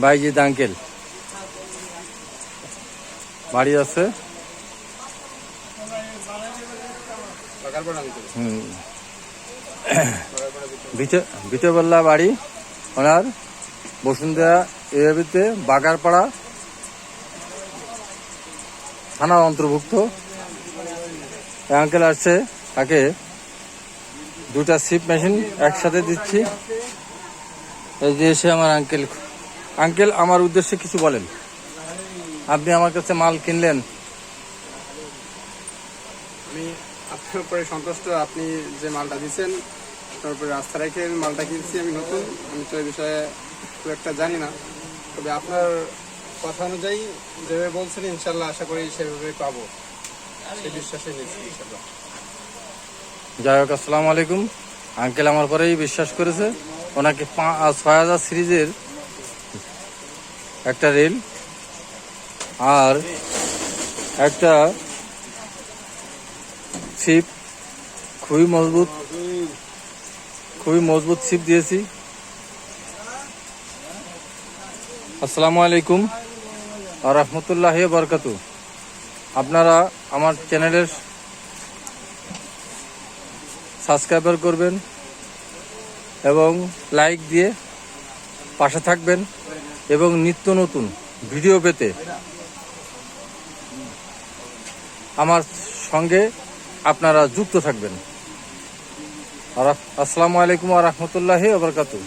Bayezid uncle বাড়ি আছে। ভিতরবেলা বাড়ি ওনার বসুন্ধরা এরিয়াতে বাগারপাড়া থানার অন্তর্ভুক্ত। আঙ্কেল আসছে, তাকে দুটা সিপ মেশিন একসাথে দিচ্ছি। এই যে এসে আমার আঙ্কেল। আঙ্কেল, আমার উদ্দেশ্যে কিছু বলেন। আপনি আমার কাছে মাল কিনলেন, আমি আপনার উপরে সন্তুষ্ট। আপনি যে মালটা দিচ্ছেন তার উপরে আস্থা রেখে মালটা কিনছি। আমি নতুন, আমি তো এই বিষয়ে খুব একটা জানি না, তবে আপনার কথা অনুযায়ী যেভাবে বলছেন ইনশাল্লাহ আশা করি সেভাবে পাবো, সেই বিশ্বাসে নিচ্ছি ইনশাল্লাহ। যাই হোক, আসসালামু আলাইকুম। আঙ্কেল আমার পরেই বিশ্বাস করেছে। ওনাকে 6000 সিরিজের একটা রেল আর একটা ছিপ, খুবই মজবুত ছিপ দিয়েছি। আসসালামু আলাইকুম ওয়া রাহমাতুল্লাহি ওয়া বারাকাতুহু। আপনারা আমার চ্যানেলের সাবস্ক্রাইবার করবেন এবং লাইক দিয়ে পাশে থাকবেন এবং নিত্য নতুন ভিডিও পেতে আমার সঙ্গে আপনারা যুক্ত থাকবেন। আসসালামু আলাইকুম ওয়া রাহমাতুল্লাহি ওয়া বারাকাতুহু।